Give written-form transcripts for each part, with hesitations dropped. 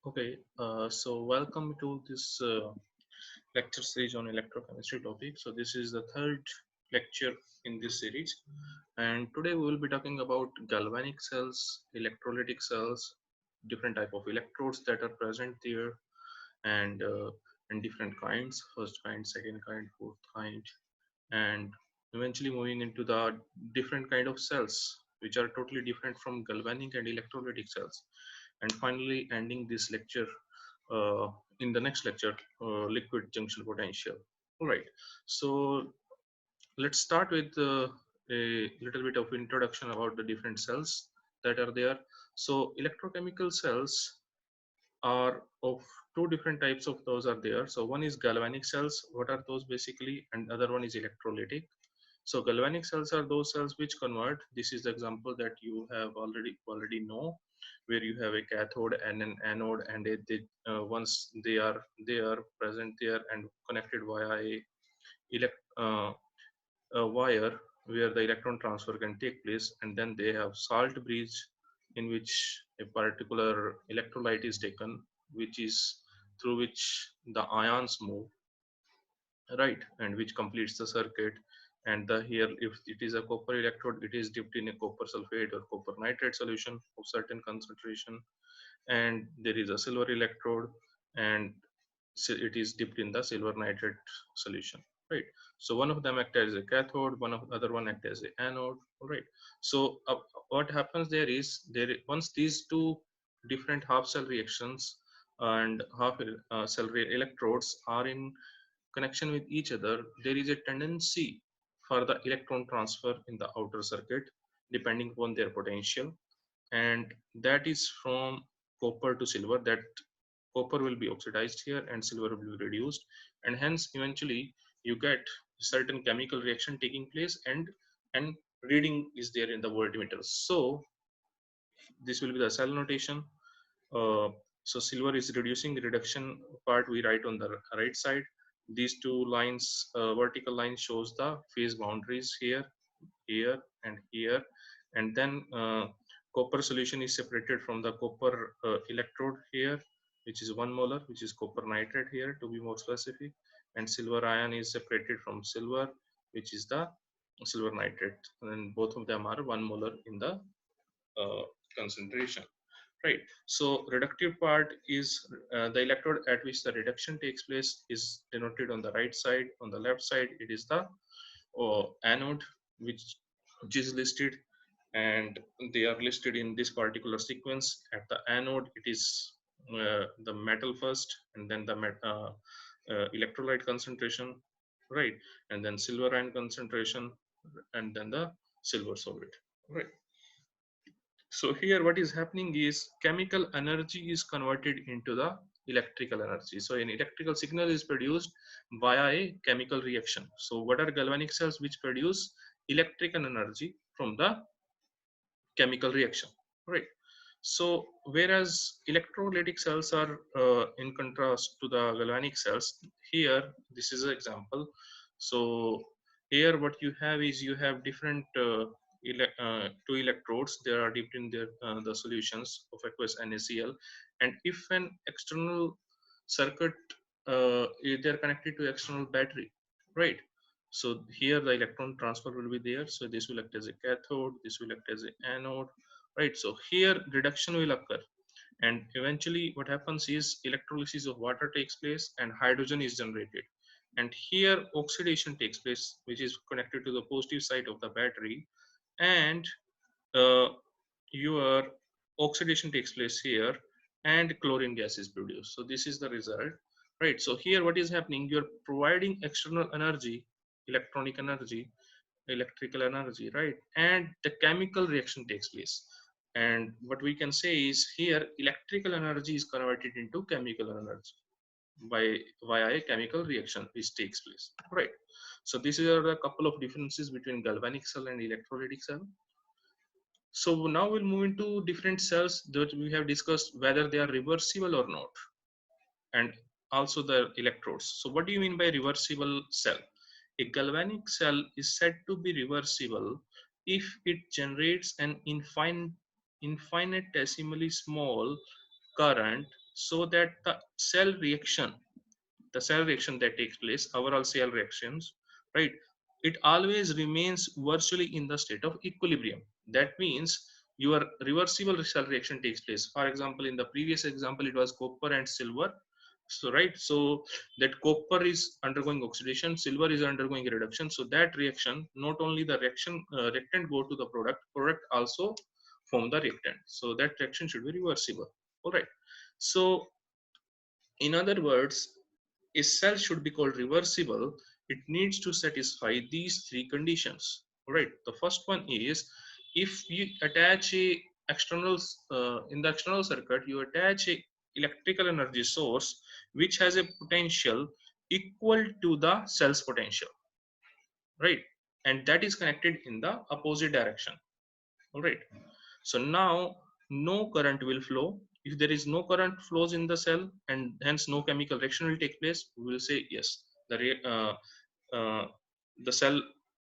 Okay, so welcome to this lecture series on electrochemistry topic. So this is the third lecture in this series, and today we will be talking about galvanic cells, electrolytic cells, different type of electrodes that are present there, and different kinds, first kind, second kind, fourth kind, and eventually moving into the different kind of cells which are totally different from galvanic and electrolytic cells, and finally ending this lecture uh, in the next lecture, liquid junction potential. All right, so let's start with a little bit of introduction about the different cells that are there. So electrochemical cells are of two different types of those are there. So one is galvanic cells. What are those basically? And other one is electrolytic. So galvanic cells are those cells which convert. This is the example that you have already know, where you have a cathode and an anode, and once they are present there and connected via elect, uh, a wire where the electron transfer can take place, and then they have salt bridge in which a particular electrolyte is taken, which is through which the ions move, right, and which completes the circuit. And the here, if it is a copper electrode, it is dipped in a copper sulfate or copper nitrate solution of certain concentration, and there is a silver electrode, and it is dipped in the silver nitrate solution, right. So one of them act as a cathode, one of other one act as a anode, all right. So what happens there is, once these two different half cell reactions and half cell electrodes are in connection with each other, there is a tendency for the electron transfer in the outer circuit depending upon their potential, and that is from copper to silver. That copper will be oxidized here and silver will be reduced, and hence eventually you get certain chemical reaction taking place, and reading is there in the voltmeter. So this will be the cell notation. uh, so silver is reducing. Reduction part we write on the right side. These two lines, vertical line shows the phase boundaries here, here, and here. And then copper solution is separated from the copper electrode here, which is 1 molar, which is copper nitrate here to be more specific. And silver ion is separated from silver, which is the silver nitrate, and both of them are 1 molar in the uh, concentration, right. So reductive part is the electrode at which the reduction takes place is denoted on the right side. On the left side it is the anode, which is listed, and they are listed in this particular sequence. At the anode it is the metal first, and then the electrolyte concentration, right, and then silver ion concentration, and then the silver solid, right. So here what is happening is chemical energy is converted into the electrical energy. So an electrical signal is produced via a chemical reaction. So what are galvanic cells? Which produce electrical energy from the chemical reaction, right. So whereas electrolytic cells are in contrast to the galvanic cells, here this is an example. So here what you have is, you have different two electrodes. They are dipped in the solutions of aqueous NaCl, and if an external circuit, they are connected to external battery, right. So here the electron transfer will be there. So this will act as a cathode, this will act as an anode, right. So here reduction will occur, and eventually what happens is electrolysis of water takes place and hydrogen is generated, and here oxidation takes place, which is connected to the positive side of the battery, and uh, your oxidation takes place here, and chlorine gas is produced. So this is the result, right. So here what is happening, you're providing external energy, electronic energy, electrical energy, right, and the chemical reaction takes place. And what we can say is, here electrical energy is converted into chemical energy by via a chemical reaction which takes place, right. So these are a couple of differences between galvanic cell and electrolytic cell. So now we'll move into different cells that we have discussed, whether they are reversible or not, and also the electrodes. So what do you mean by reversible cell? A galvanic cell is said to be reversible if it generates an infinitesimally small current so that the cell reaction that takes place, overall cell reactions, right, it always remains virtually in the state of equilibrium. That means your reversible cell reaction takes place. For example, in the previous example, it was copper and silver. So right, so that copper is undergoing oxidation, silver is undergoing reduction. So that reaction, not only the reaction reactant go to the product also form the reactant. So that reaction should be reversible. All right. So in other words, a cell should be called reversible. It needs to satisfy these three conditions. All right. The first one is if you attach a external in the external circuit, you attach a electrical energy source which has a potential equal to the cell's potential, right? And that is connected in the opposite direction. All right. So now no current will flow. If there is no current flows in the cell and hence no chemical reaction will take place, we will say yes, uh, the cell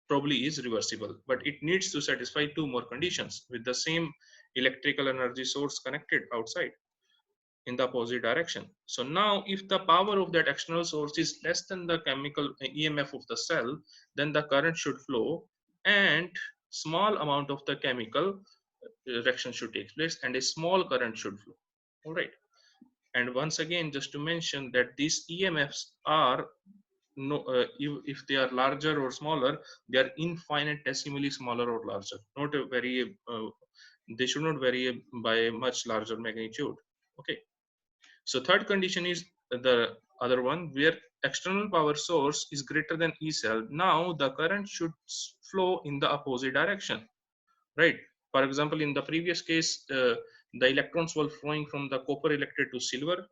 probably is reversible. But it needs to satisfy two more conditions with the same electrical energy source connected outside in the opposite direction. So now if the power of that external source is less than the chemical EMF of the cell, then the current should flow and small amount of the chemical reaction should take place and a small current should flow. All right. And once again, just to mention that these EMFs are no, if they are larger or smaller, they are infinitesimally smaller or larger, not a very they should not vary by a much larger magnitude. Okay. So third condition is the other one where external power source is greater than E cell. Now the current should flow in the opposite direction, right? For example, in the previous case, the electrons were flowing from the copper electrode to silver,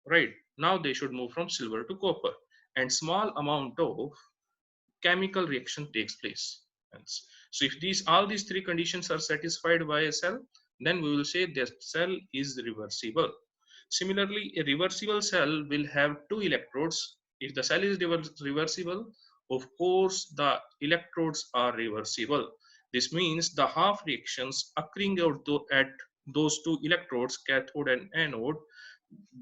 right? Now they should move from silver to copper, and small amount of chemical reaction takes place. So if all these three conditions are satisfied by a cell, then we will say the cell is reversible. Similarly, a reversible cell will have two electrodes. If the cell is reversible, of course, the electrodes are reversible. This means the half reactions occurring at those two electrodes, cathode and anode,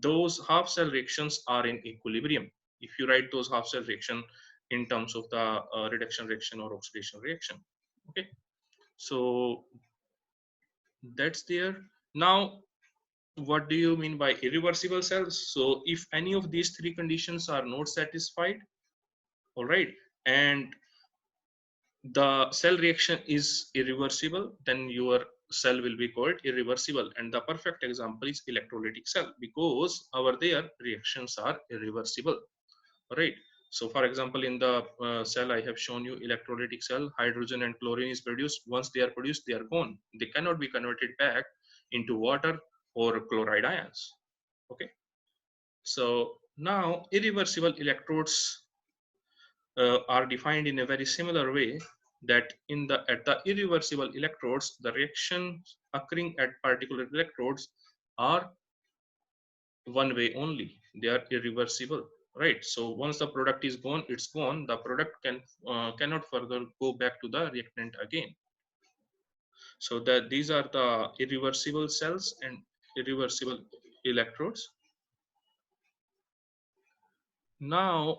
those half cell reactions are in equilibrium. If you write those half cell reaction in terms of the reduction reaction or oxidation reaction. Okay, so that's there. Now what do you mean by irreversible cells? So if any of these three conditions are not satisfied, all right, and the cell reaction is irreversible, then your cell will be called irreversible. And the perfect example is electrolytic cell, because over there reactions are irreversible, right? So for example, in the cell I have shown you, electrolytic cell, hydrogen and chlorine is produced. Once they are produced, they are gone. They cannot be converted back into water or chloride ions. Okay. So now irreversible electrodes are defined in a very similar way, that at the irreversible electrodes, the reactions occurring at particular electrodes are one way only. They are irreversible, right? So once the product is gone, it's gone. The product cannot further go back to the reactant again. So that these are the irreversible cells and irreversible electrodes. Now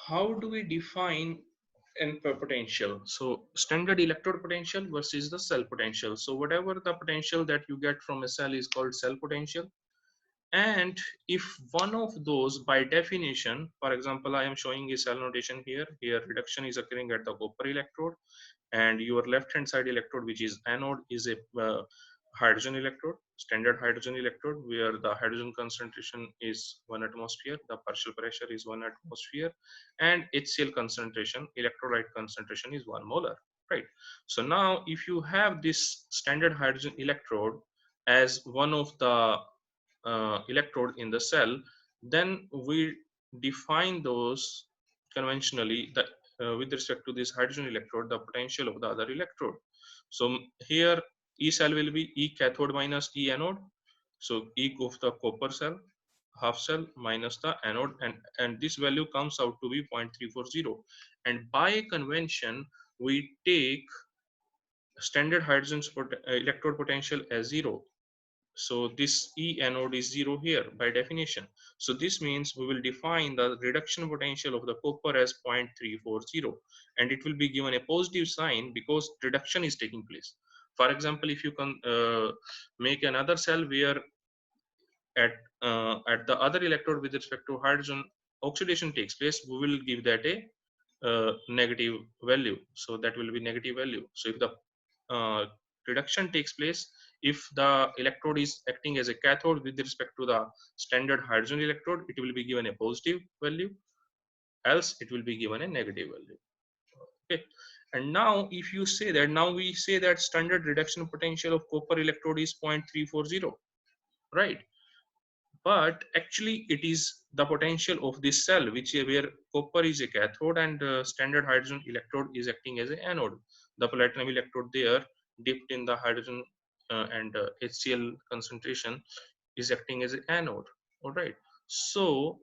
how do we define n potential? So standard electrode potential versus the cell potential. So whatever the potential that you get from a cell is called cell potential. And if one of those, by definition, for example, I am showing a cell notation here. Here reduction is occurring at the copper electrode, and your left hand side electrode, which is anode, is a hydrogen electrode, standard hydrogen electrode, where the hydrogen concentration is 1 atmosphere, the partial pressure is 1 atmosphere, and HCl concentration, electrolyte concentration, is 1 molar, right? So now if you have this standard hydrogen electrode as one of the electrode in the cell, then we define those conventionally that with respect to this hydrogen electrode, the potential of the other electrode. So here E cell will be E cathode minus E anode. So E of the copper cell, half cell, minus the anode, and this value comes out to be 0.340. And by convention, we take standard hydrogen electrode potential as 0. So this E anode is 0 here by definition. So this means we will define the reduction potential of the copper as 0.340, and it will be given a positive sign because reduction is taking place. For example, if you can make another cell where at the other electrode with respect to hydrogen oxidation takes place, we will give that a negative value. So that will be negative value. So if the uh, reduction takes place, if the electrode is acting as a cathode with respect to the standard hydrogen electrode, it will be given a positive value, else it will be given a negative value. Okay. And now if you say that, now we say that standard reduction potential of copper electrode is 0.340, right? But actually it is the potential of this cell which where copper is a cathode and standard hydrogen electrode is acting as an anode. The platinum electrode there dipped in the hydrogen and HCl concentration is acting as an anode. All right. So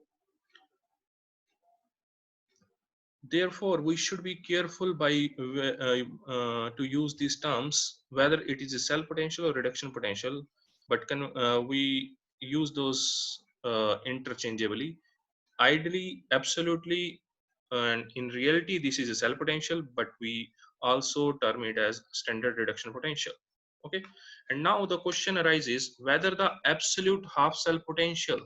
therefore we should be careful by to use these terms whether it is a cell potential or reduction potential, but can we use those interchangeably? Ideally, absolutely, and in reality this is a cell potential, but we also term it as standard reduction potential. Okay. And now the question arises whether the absolute half cell potential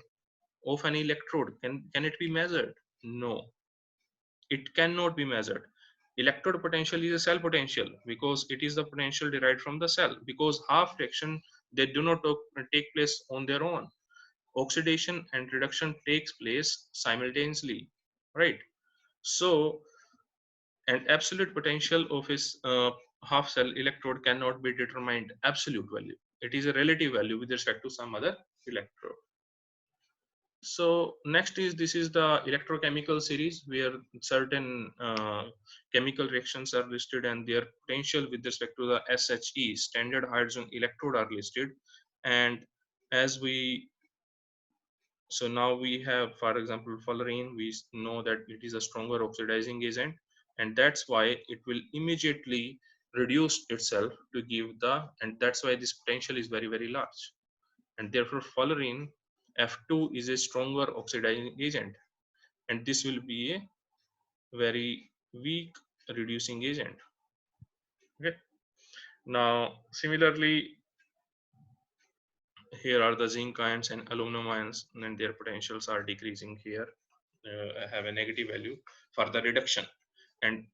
of an electrode can it be measured? No, it cannot be measured. Electrode potential is a cell potential because it is the potential derived from the cell, because half reaction they do not take place on their own. Oxidation and reduction takes place simultaneously, right? So an absolute potential of its half cell electrode cannot be determined absolute value. It is a relative value with respect to some other electrode. So next is, this is the electrochemical series where certain chemical reactions are listed and their potential with respect to the SHE, standard hydrogen electrode, are listed. And as we, so now we have, for example, fullerene, we know that it is a stronger oxidizing agent, and that's why it will immediately reduce itself to give the, and that's why this potential is very, very large. And therefore fullerene F2 is a stronger oxidizing agent, and this will be a very weak reducing agent. Okay. Now similarly, here are the zinc ions and aluminum ions, and their potentials are decreasing here, have a negative value for the reduction. And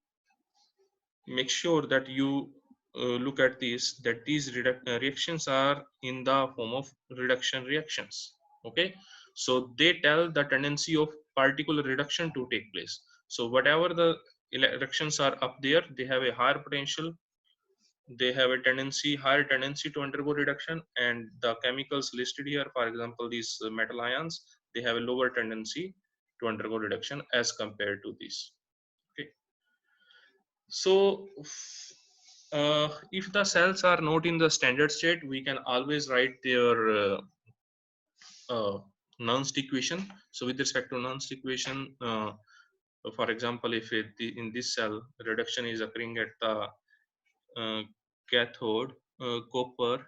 make sure that you look at these, that these reactions are in the form of reduction reactions. Okay. So they tell the tendency of particular reduction to take place. So whatever the reactions are up there, they have a higher potential, they have a tendency, higher tendency to undergo reduction, and the chemicals listed here, for example these metal ions, they have a lower tendency to undergo reduction as compared to these. Okay. So if the cells are not in the standard state, we can always write their Nernst equation. So with respect to Nernst equation, for example, if in this cell reduction is occurring at the cathode, copper,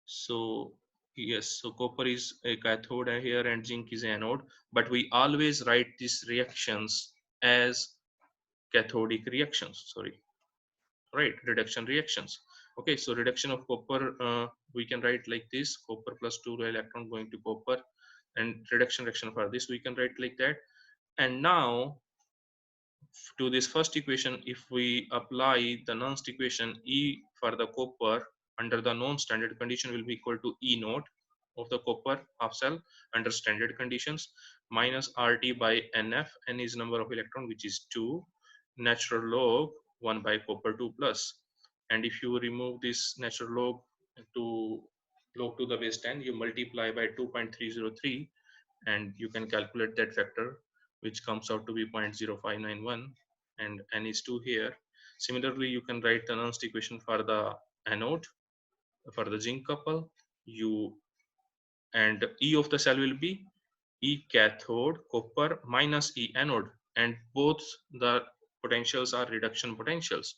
so yes, so copper is a cathode here and zinc is anode, but we always write these reactions as cathodic reactions, sorry, right, reduction reactions. Okay. So reduction of copper, we can write like this: copper plus 2 electron going to copper, and reduction reaction for this we can write like that. And now to this first equation, if we apply the Nernst equation, E for the copper under the known standard condition will be equal to E naught of the copper half cell under standard conditions minus RT by NF. N is number of electron, which is 2, natural log 1 by copper 2 plus. And if you remove this natural log to log to the base 10, you multiply by 2.303, and you can calculate that factor, which comes out to be 0.0591, and n is 2 here. Similarly, you can write the Nernst equation for the anode, for the zinc couple, you, and E of the cell will be E cathode copper minus E anode, and both the potentials are reduction potentials.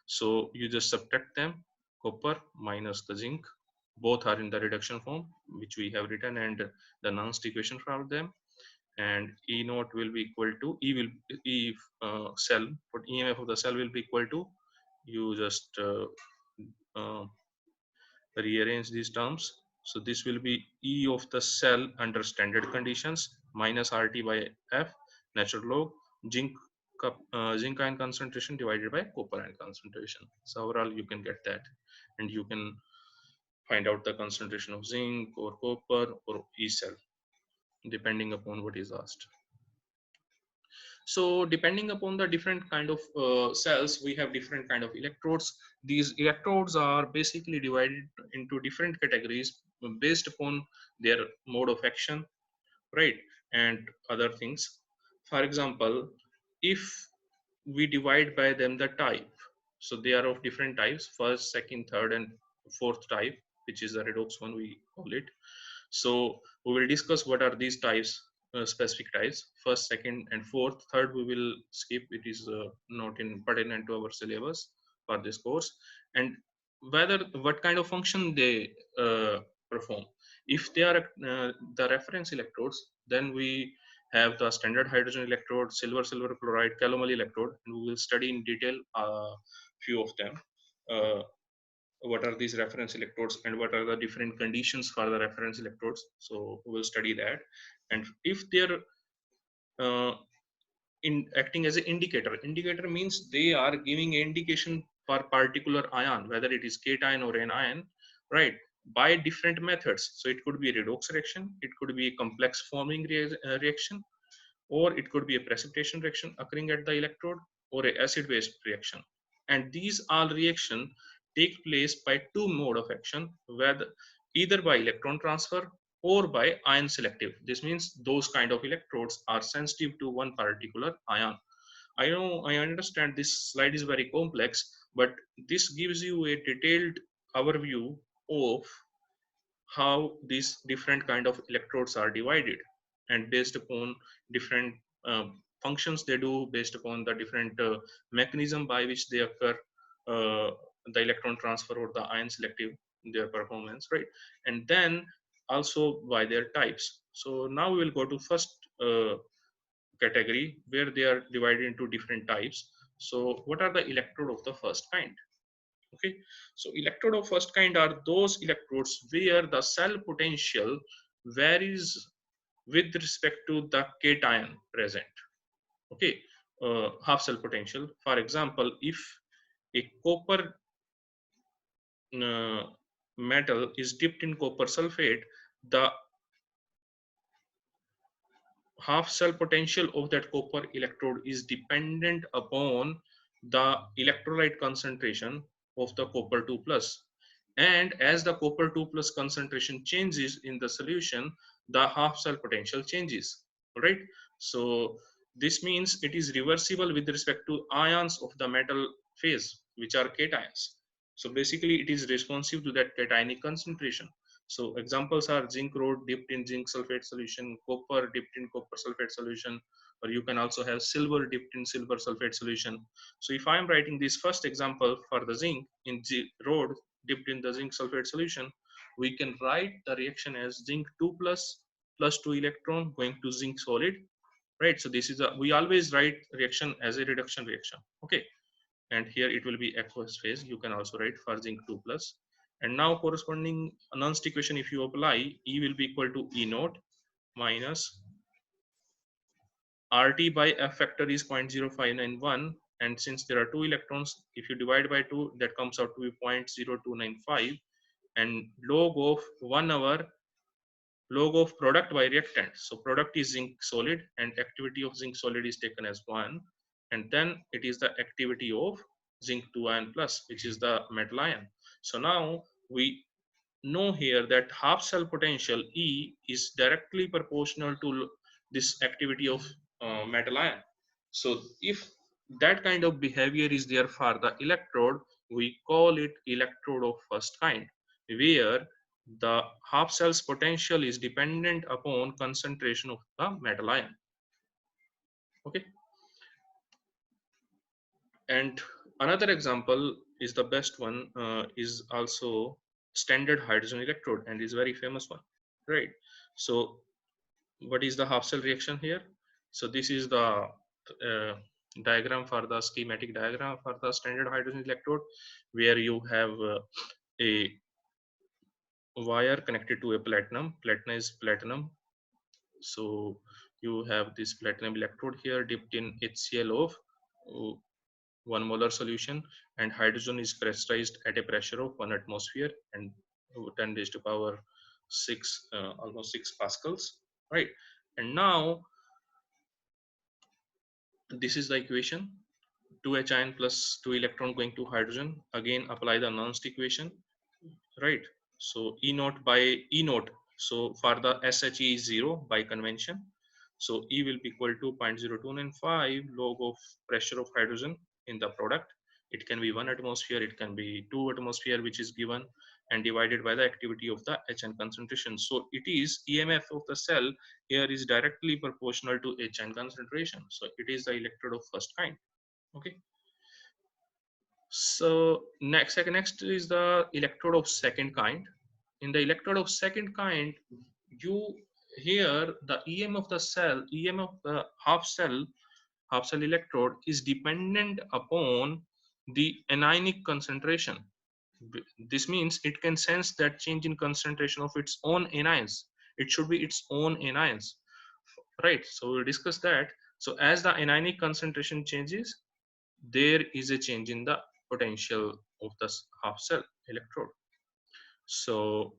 So you just subtract them, copper minus the zinc, both are in the reduction form, which we have written, and the announced equation for them. And E naught will be equal to E cell, but EMF of the cell will be equal to, you just uh, rearrange these terms. So this will be E of the cell under standard conditions minus RT by F natural log zinc zinc ion concentration divided by copper ion concentration. So overall you can get that, and you can find out the concentration of zinc or copper or E cell depending upon what is asked. So depending upon the different kind of cells, we have different kind of electrodes. These electrodes are basically divided into different categories based upon their mode of action, right, and other things. For example, if we divide by them the type, so they are of different types: first, second, third, and fourth type, which is the redox one we call it. So we will discuss what are these types, specific types, first, second, and fourth. Third we will skip, it is not in pertinent to our syllabus for this course. And whether what kind of function they perform. If they are the reference electrodes, then we have the standard hydrogen electrode, silver chloride, calomel electrode, and we will study in detail few of them. What are these reference electrodes and what are the different conditions for the reference electrodes, so we'll study that. And if they're uh, in acting as an indicator means they are giving an indication for particular ion, whether it is cation or anion, right, by different methods. So it could be a redox reaction, it could be a complex forming reaction, or it could be a precipitation reaction occurring at the electrode, or a acid base reaction. And these all reaction take place by two mode of action, whether either by electron transfer or by ion selective. This means those kind of electrodes are sensitive to one particular ion. I know, I understand this slide is very complex, but this gives you a detailed overview of how these different kind of electrodes are divided, and based upon different functions they do, based upon the different mechanism by which they occur, uh, the electron transfer or the ion selective, their performance, right, and then also by their types. So now we will go to first category where they are divided into different types. So what are the electrode of the first kind? Okay, so electrode of first kind are those electrodes where the cell potential varies with respect to the cation present. Okay, half cell potential. For example, if a copper uh, metal is dipped in copper sulfate, the half cell potential of that copper electrode is dependent upon the electrolyte concentration of the copper 2 plus. And as the copper 2 plus concentration changes in the solution, the half cell potential changes, right? So this means it is reversible with respect to ions of the metal phase, which are cations. So basically it is responsive to that cationic concentration. So examples are zinc rod dipped in zinc sulfate solution, copper dipped in copper sulfate solution, or you can also have silver dipped in silver sulfate solution. So if I am writing this first example for the zinc in rod dipped in the zinc sulfate solution, we can write the reaction as zinc 2 plus 2 electron going to zinc solid, right? So this is a, we always write reaction as a reduction reaction. Okay, and here it will be aqueous phase. You can also write for zinc 2 plus. And now corresponding Nernst equation, if you apply, E will be equal to E naught minus RT by F factor is 0.0591. And since there are two electrons, if you divide by 2, that comes out to be 0.0295. And log of 1 hour, log of product by reactant. So product is zinc solid and activity of zinc solid is taken as 1. And then it is the activity of zinc 2 ion plus, which is the metal ion. So now we know here that half cell potential E is directly proportional to this activity of metal ion. So if that kind of behavior is there for the electrode, we call it electrode of first kind, where the half cell's potential is dependent upon concentration of the metal ion. Okay, and another example is the best one, is also standard hydrogen electrode and is very famous one, right? So what is the half cell reaction here? So this is the diagram for the schematic diagram for the standard hydrogen electrode, where you have a wire connected to a platinum is platinum. So you have this platinum electrode here dipped in HCl of uh, 1 molar solution, and hydrogen is pressurized at a pressure of 1 atmosphere and 10 raised to power 6, almost 6 pascals, right? And now this is the equation: 2H ion plus 2 electron going to hydrogen. Again apply the Nernst equation, right? So E naught by E naught. So for the SHE is 0 by convention. So E will be equal to 0.0295 log of pressure of hydrogen in the product. It can be 1 atmosphere, it can be 2 atmosphere, which is given, and divided by the activity of the HN concentration. So it is EMF of the cell here is directly proportional to HN concentration. So it is the electrode of first kind. Okay. So next is the electrode of second kind. In the electrode of second kind, you here the EM of the cell, EM of the half cell electrode is dependent upon the anionic concentration. This means it can sense that change in concentration of its own anions. It should be its own anions, right? So we'll discuss that. So as the anionic concentration changes, there is a change in the potential of the half cell electrode. So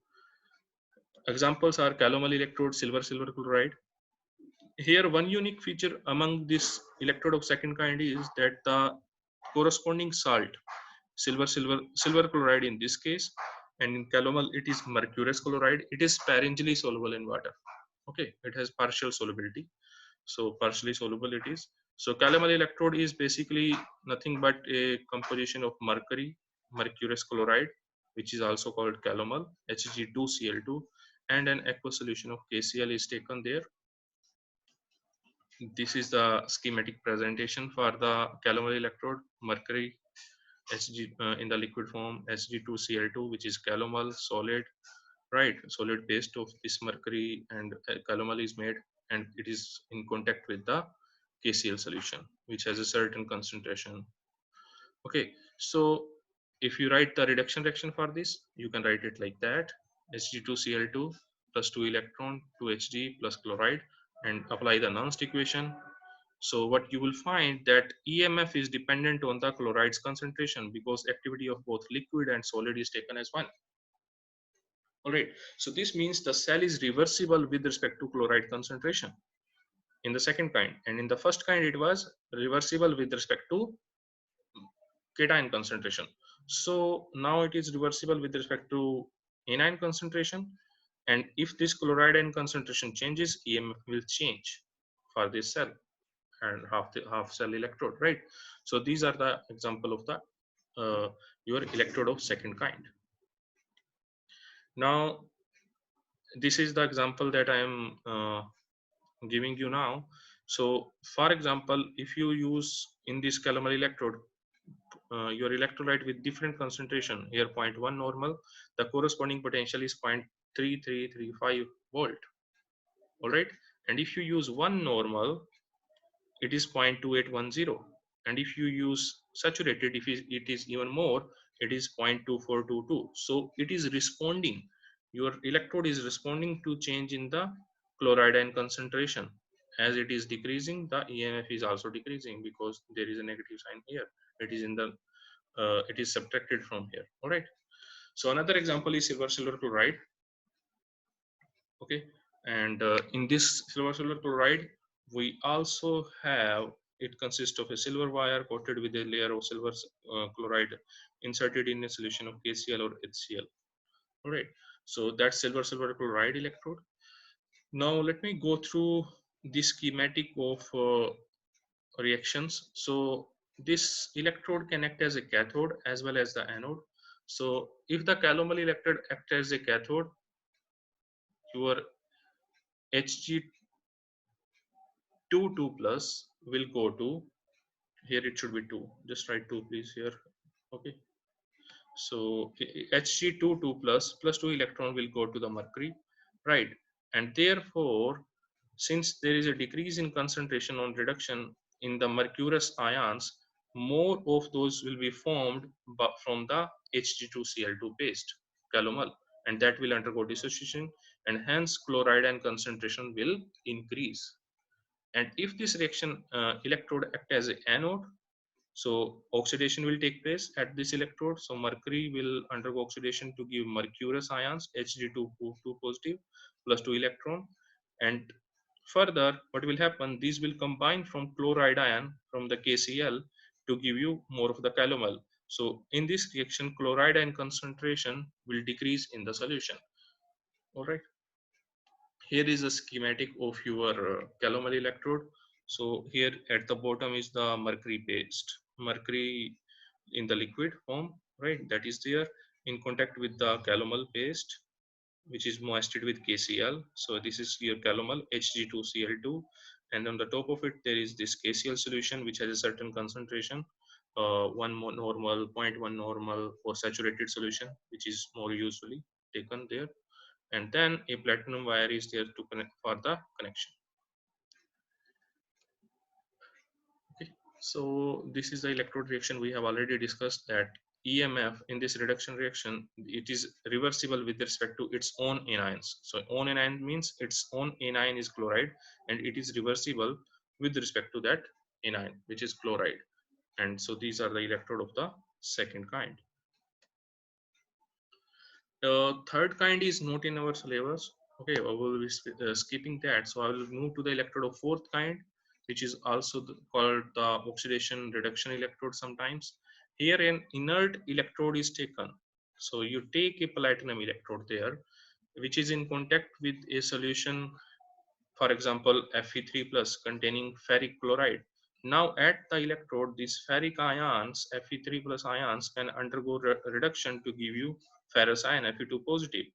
examples are calomel electrode, silver chloride. Here one unique feature among this electrode of second kind is that the corresponding salt, silver chloride in this case, and in calomel it is mercurous chloride. It is sparingly soluble in water. Okay, it has partial solubility. So partially soluble it is. So calomel electrode is basically nothing but a composition of mercurous chloride, which is also called calomel, Hg2Cl2, and an aqueous solution of KCl is taken there. This is the schematic presentation for the calomel electrode: mercury Hg in the liquid form, Hg2Cl2, which is calomel solid, right? Solid paste of this mercury and calomel is made, and it is in contact with the KCl solution, which has a certain concentration. Okay, so if you write the reduction reaction for this, you can write it like that: Hg2Cl2 plus 2 electron, 2 Hg plus chloride, and apply the Nernst equation. So what you will find that EMF is dependent on the chloride's concentration, because activity of both liquid and solid is taken as one. All right. So this means the cell is reversible with respect to chloride concentration in the second kind, and in the first kind it was reversible with respect to cation concentration. So now it is reversible with respect to anion concentration, and if this chloride ion concentration changes, EMF will change for this cell and half cell electrode, right? So these are the example of the your electrode of second kind. Now this is the example that I am giving you now. So for example, if you use in this calomel electrode your electrolyte with different concentration, here 0.1 normal, the corresponding potential is 0.3335 volt. All right, and if you use one normal, it is 0.2810, and if you use saturated, if it is even more, it is 0.2422. So it is responding, your electrode is responding to change in the chloride ion concentration. As it is decreasing, the EMF is also decreasing, because there is a negative sign here. It is in the it is subtracted from here. All right, so another example is silver chloride. Okay, and in this silver chloride, we also have, it consists of a silver wire coated with a layer of silver chloride inserted in a solution of KCl or HCl. All right, so that's silver chloride electrode. Now let me go through the schematic of reactions. So this electrode can act as a cathode as well as the anode. So if the calomel electrode acts as a cathode, your Hg22 plus will go to, here it should be 2, just write 2 please here. Okay, So Hg2 2 plus 2 electron will go to the mercury, right? And therefore, since there is a decrease in concentration on reduction in the mercurous ions, more of those will be formed from the Hg2Cl2 paste, calomel, and that will undergo dissociation, and hence chloride ion concentration will increase. And if this reaction electrode act as an anode, so oxidation will take place at this electrode. So mercury will undergo oxidation to give mercurous ions, Hg2 positive plus 2 electron. And further, what will happen? These will combine from chloride ion from the KCl to give you more of the calomel. So in this reaction, chloride ion concentration will decrease in the solution. All right. Here is a schematic of your calomel electrode. So here at the bottom is the mercury paste, mercury in the liquid form, right? That is there in contact with the calomel paste, which is moistened with KCl. So this is your calomel Hg2Cl2, and on the top of it there is this KCl solution which has a certain concentration, 1 normal, zero point 0.1 normal, or saturated solution, which is more usually taken there, and then a platinum wire is there to connect for the connection. Okay, so this is the electrode reaction. We have already discussed that EMF in this reduction reaction, it is reversible with respect to its own anions. So own anion means its own anion is chloride, and it is reversible with respect to that anion, which is chloride. And so these are the electrode of the second kind. Third kind is not in our syllabus. Okay, I will be skipping that. So I will move to the electrode of fourth kind, which is also called the oxidation reduction electrode sometimes. Here an inert electrode is taken. So you take a platinum electrode there, which is in contact with a solution, for example, Fe3 plus containing ferric chloride. Now at the electrode, these ferric ions, Fe3 plus ions, can undergo reduction to give you ferrous ion, Fe2 positive.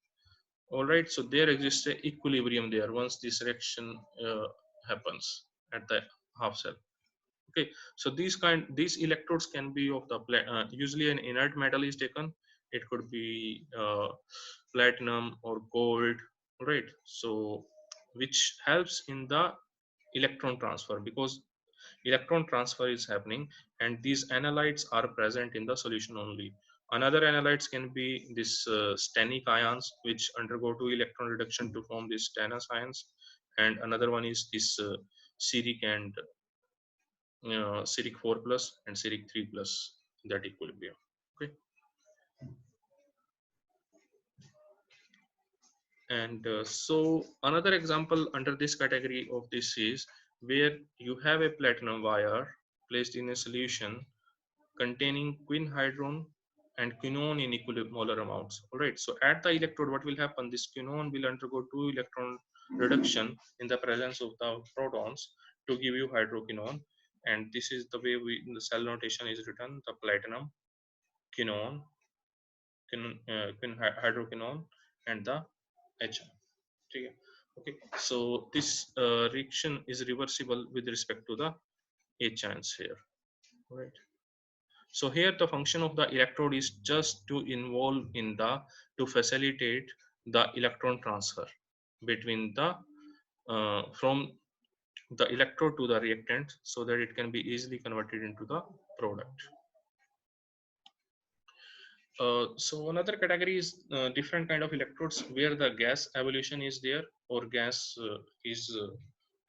All right, so there exists a equilibrium there once this reaction happens at the half cell. Okay, so these electrodes can be of the usually an inert metal is taken. It could be platinum or gold, right? So which helps in the electron transfer, because electron transfer is happening and these analytes are present in the solution only. Another analytes can be this stannic ions, which undergo two electron reduction to form these stannous ions, and another one is this steric and steric 4 plus and steric 3 plus, that equilibrium. Okay, and so another example under this category of this is where you have a platinum wire placed in a solution containing quinhydron and quinone in equimolar amounts. All right. So at the electrode, what will happen? This quinone will undergo two electron reduction in the presence of the protons to give you hydroquinone. And this is the way we in the cell notation is written: the platinum, quinone, hydroquinone, and the HM. Okay. Okay. So this reaction is reversible with respect to the H ions here. All right. So here the function of the electrode is just to involve in the to facilitate the electron transfer between the from the electrode to the reactant, so that it can be easily converted into the product. So another category is different kind of electrodes where the gas evolution is there, or gas is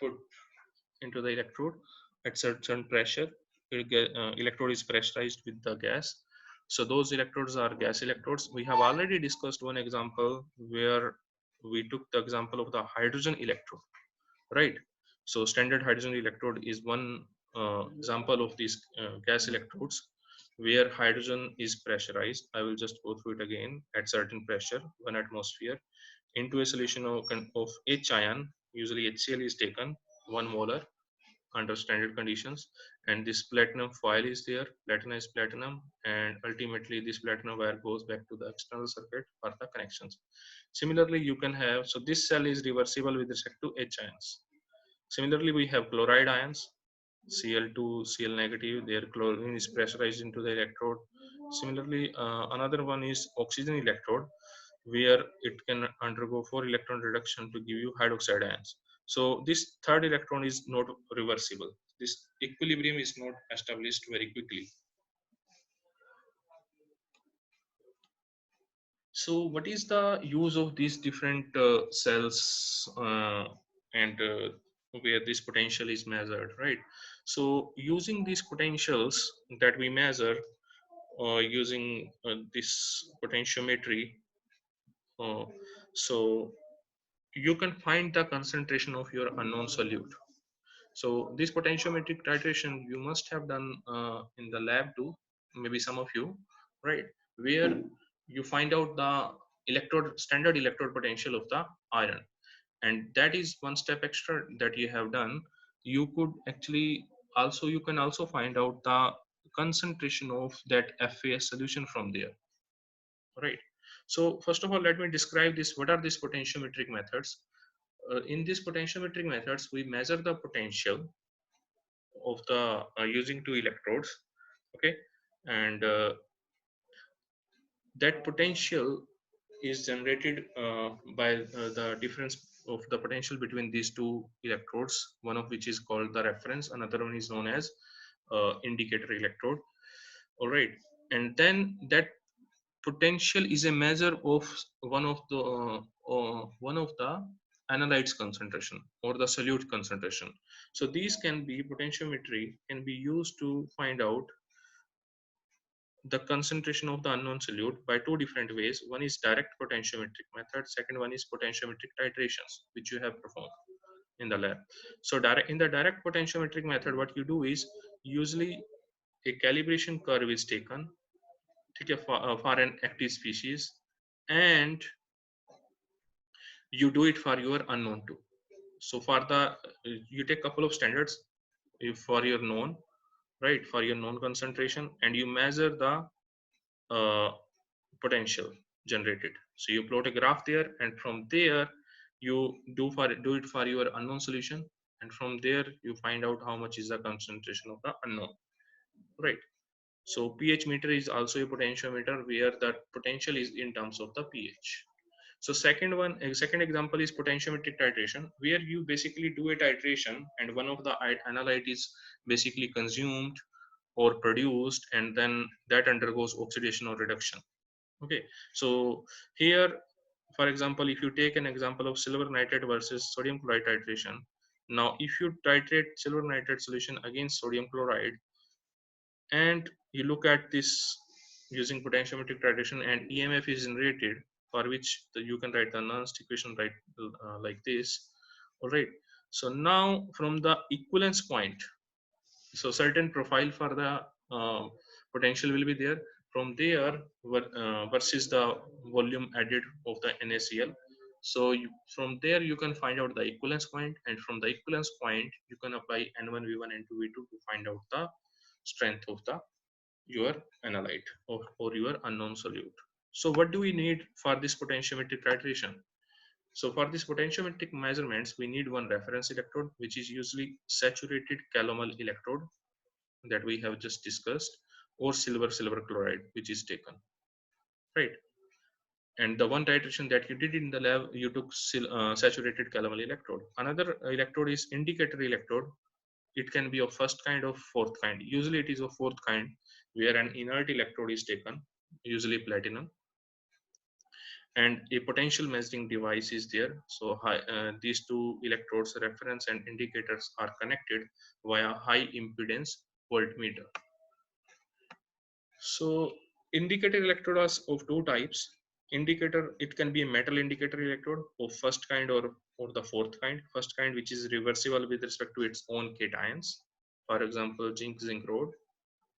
put into the electrode at certain pressure. Electrode is pressurized with the gas. So those electrodes are gas electrodes. We have already discussed one example where we took the example of the hydrogen electrode, right? So standard hydrogen electrode is one example of these gas electrodes where hydrogen is pressurized. I will just go through it again. At certain pressure, 1 atmosphere, into a solution of H ion, usually HCl is taken, 1 molar under standard conditions, and this platinum foil is there, platinized platinum, and ultimately this platinum wire goes back to the external circuit for the connections. Similarly, you can have, so this cell is reversible with respect to H ions. Similarly, we have chloride ions. Cl2, Cl negative, their chlorine is pressurized into the electrode. Similarly, another one is oxygen electrode, where it can undergo 4 electron reduction to give you hydroxide ions. So this third electron is not reversible. This equilibrium is not established very quickly. So what is the use of these different cells and where this potential is measured, right? So using these potentials that we measure using this potentiometry, uh, so you can find the concentration of your unknown solute. So this potentiometric titration you must have done in the lab too, maybe some of you, right? Where you find out the standard electrode potential of the iron, and that is one step extra that you have done. You could actually also you can also find out the concentration of that FAS solution from there, right? So first of all, let me describe this. What are these potentiometric methods? In these potentiometric methods, we measure the potential of the using 2 electrodes, okay, and that potential is generated by the difference of the potential between these 2 electrodes, one of which is called the reference, another one is known as indicator electrode. All right, and then that potential is a measure of one of the analytes concentration or the solute concentration. So these can be potentiometry can be used to find out the concentration of the unknown solute by 2 different ways. One is direct potentiometric method. Second one is potentiometric titrations, which you have performed in the lab. So in the direct potentiometric method, what you do is usually a calibration curve is taken for an active species, and you do it for your unknown too. So for the you take couple of standards for your known, right, for your known concentration, and you measure the uh, potential generated. So you plot a graph there, and from there you do it for your unknown solution, and from there you find out how much is the concentration of the unknown, right? So pH meter is also a potentiometer where the potential is in terms of the pH. So second example is potentiometric titration, where you basically do a titration and one of the analyte is basically consumed or produced, and then that undergoes oxidation or reduction. Okay, so here, for example, if you take an example of silver nitrate versus sodium chloride titration, now if you titrate silver nitrate solution against sodium chloride, and you look at this using potentiometric titration, and EMF is generated, for which you can write the Nernst equation right like this. All right. So now from the equivalence point, so certain profile for the potential will be there. From there versus the volume added of the NaCl. So from there you can find out the equivalence point, and from the equivalence point you can apply N1 V1 and 2 V2 to find out the strength of the your analyte or your unknown solute. So what do we need for this potentiometric titration? So for this potentiometric measurements, we need one reference electrode, which is usually saturated calomel electrode that we have just discussed, or silver chloride, which is taken, right? And the one titration that you did in the lab, you took saturated calomel electrode. Another electrode is indicator electrode. It can be of first kind or fourth kind. Usually it is of fourth kind, where an inert electrode is taken, usually platinum, and a potential measuring device is there. So these 2 electrodes, reference and indicators, are connected via high impedance voltmeter. So indicator electrode is of 2 types. Indicator, it can be a metal indicator electrode of first kind or the fourth kind. First kind, which is reversible with respect to its own cations. For example, zinc rod,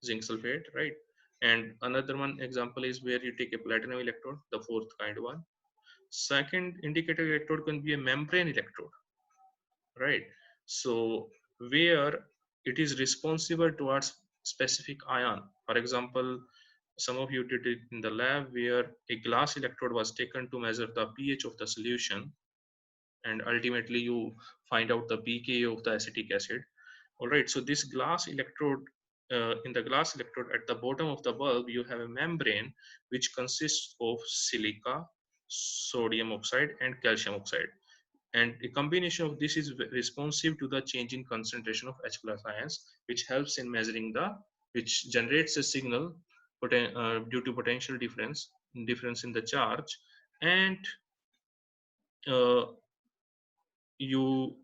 zinc sulfate, right? And another one example is where you take a platinum electrode, the fourth kind one. Second indicator electrode can be a membrane electrode, right? So where it is responsible towards specific ion. For example, some of you did it in the lab where a glass electrode was taken to measure the pH of the solution, and ultimately you find out the pK of the acetic acid. All right, so this glass electrode, in the glass electrode at the bottom of the bulb, you have a membrane which consists of silica, sodium oxide, and calcium oxide. And a combination of this is responsive to the change in concentration of H plus ions, which helps in measuring which generates a signal due to potential difference in the charge, and uh, you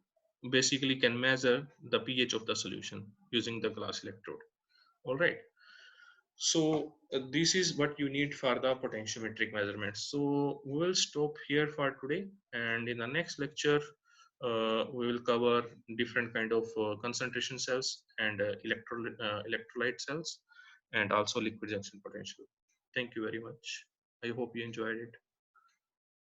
basically can measure the pH of the solution using the glass electrode. All right. So this is what you need for the potentiometric measurements. So we will stop here for today, and in the next lecture, we will cover different kind of concentration cells and electrolyte cells, and also liquid junction potential. Thank you very much. I hope you enjoyed it.